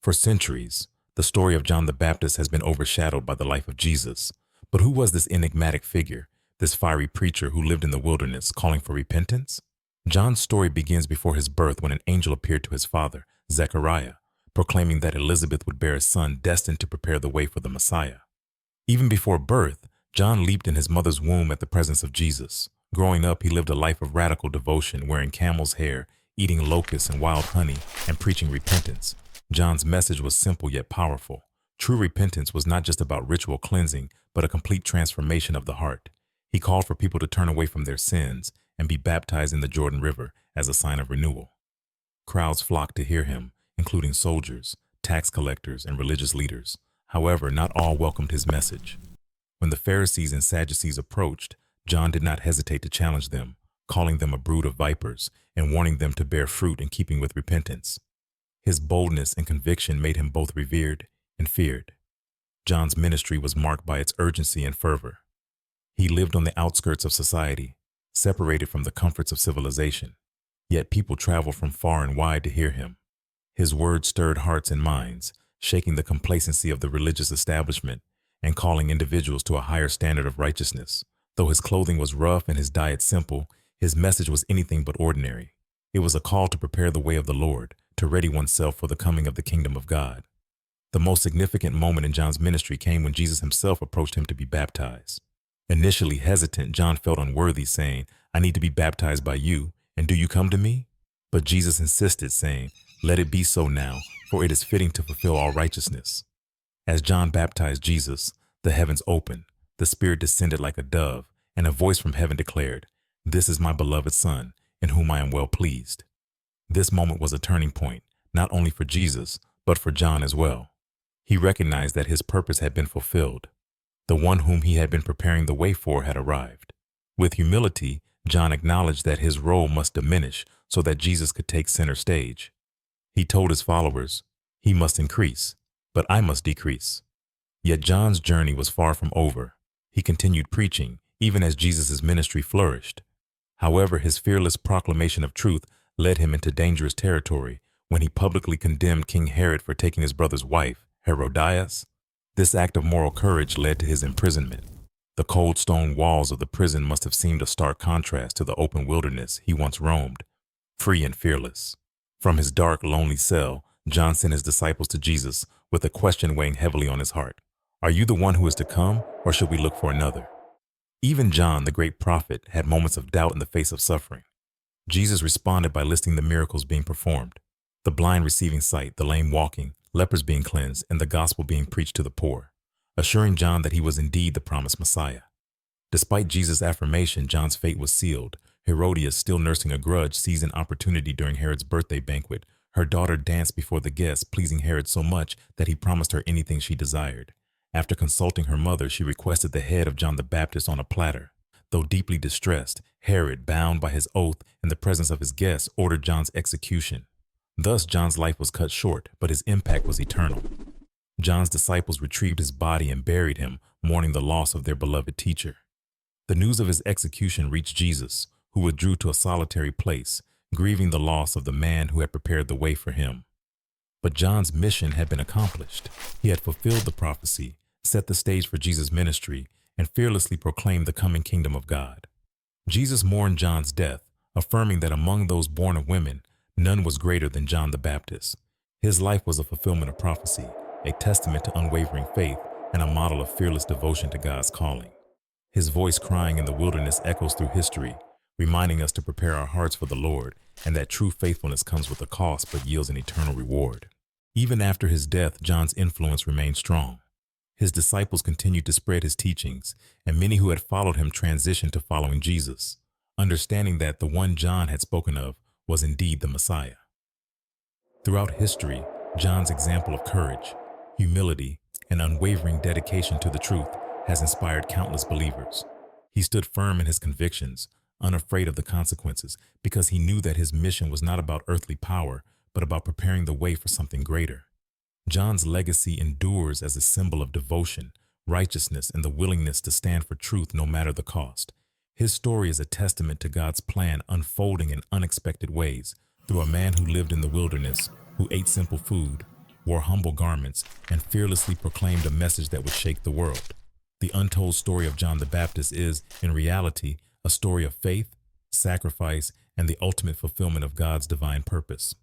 For centuries, the story of John the Baptist has been overshadowed by the life of Jesus. But who was this enigmatic figure, this fiery preacher who lived in the wilderness calling for repentance? John's story begins before his birth when an angel appeared to his father, Zechariah, proclaiming that Elizabeth would bear a son destined to prepare the way for the Messiah. Even before birth, John leaped in his mother's womb at the presence of Jesus. Growing up, he lived a life of radical devotion, wearing camel's hair, eating locusts and wild honey, and preaching repentance. John's message was simple yet powerful. True repentance was not just about ritual cleansing, but a complete transformation of the heart. He called for people to turn away from their sins and be baptized in the Jordan River as a sign of renewal. Crowds flocked to hear him, including soldiers, tax collectors, and religious leaders. However, not all welcomed his message. When the Pharisees and Sadducees approached, John did not hesitate to challenge them, calling them a brood of vipers and warning them to bear fruit in keeping with repentance. His boldness and conviction made him both revered and feared. John's ministry was marked by its urgency and fervor. He lived on the outskirts of society, separated from the comforts of civilization. Yet people traveled from far and wide to hear him. His words stirred hearts and minds, shaking the complacency of the religious establishment and calling individuals to a higher standard of righteousness. Though his clothing was rough and his diet simple, his message was anything but ordinary. It was a call to prepare the way of the Lord, to ready oneself for the coming of the kingdom of God. The most significant moment in John's ministry came when Jesus himself approached him to be baptized. Initially hesitant, John felt unworthy, saying, "I need to be baptized by you, and do you come to me?" But Jesus insisted, saying, "Let it be so now, for it is fitting to fulfill all righteousness." As John baptized Jesus, the heavens opened, the Spirit descended like a dove, and a voice from heaven declared, "This is my beloved Son, in whom I am well pleased." This moment was a turning point, not only for Jesus, but for John as well. He recognized that his purpose had been fulfilled. The one whom he had been preparing the way for had arrived. With humility, John acknowledged that his role must diminish so that Jesus could take center stage. He told his followers, "He must increase, but I must decrease." Yet John's journey was far from over. He continued preaching, even as Jesus' ministry flourished. However, his fearless proclamation of truth led him into dangerous territory when he publicly condemned King Herod for taking his brother's wife, Herodias. This act of moral courage led to his imprisonment. The cold stone walls of the prison must have seemed a stark contrast to the open wilderness he once roamed, free and fearless. From his dark, lonely cell, John sent his disciples to Jesus with a question weighing heavily on his heart. "Are you the one who is to come, or should we look for another?" Even John, the great prophet, had moments of doubt in the face of suffering. Jesus responded by listing the miracles being performed: the blind receiving sight, the lame walking, lepers being cleansed, and the gospel being preached to the poor, assuring John that he was indeed the promised Messiah. Despite Jesus' affirmation, John's fate was sealed. Herodias, still nursing a grudge, seized an opportunity during Herod's birthday banquet. Her daughter danced before the guests, pleasing Herod so much that he promised her anything she desired. After consulting her mother, she requested the head of John the Baptist on a platter. Though deeply distressed, Herod, bound by his oath in the presence of his guests, ordered John's execution. Thus, John's life was cut short, but his impact was eternal. John's disciples retrieved his body and buried him, mourning the loss of their beloved teacher. The news of his execution reached Jesus, who withdrew to a solitary place, grieving the loss of the man who had prepared the way for him. But John's mission had been accomplished. He had fulfilled the prophecy, set the stage for Jesus' ministry, and fearlessly proclaimed the coming kingdom of God. Jesus mourned John's death, affirming that among those born of women, none was greater than John the Baptist. His life was a fulfillment of prophecy, a testament to unwavering faith, and a model of fearless devotion to God's calling. His voice crying in the wilderness echoes through history, reminding us to prepare our hearts for the Lord, and that true faithfulness comes with a cost but yields an eternal reward. Even after his death, John's influence remained strong. His disciples continued to spread his teachings, and many who had followed him transitioned to following Jesus, understanding that the one John had spoken of was indeed the Messiah. Throughout history, John's example of courage, humility, and unwavering dedication to the truth has inspired countless believers. He stood firm in his convictions, unafraid of the consequences, because he knew that his mission was not about earthly power, but about preparing the way for something greater. John's legacy endures as a symbol of devotion, righteousness, and the willingness to stand for truth no matter the cost. His story is a testament to God's plan unfolding in unexpected ways through a man who lived in the wilderness, who ate simple food, wore humble garments, and fearlessly proclaimed a message that would shake the world. The untold story of John the Baptist is, in reality, a story of faith, sacrifice, and the ultimate fulfillment of God's divine purpose.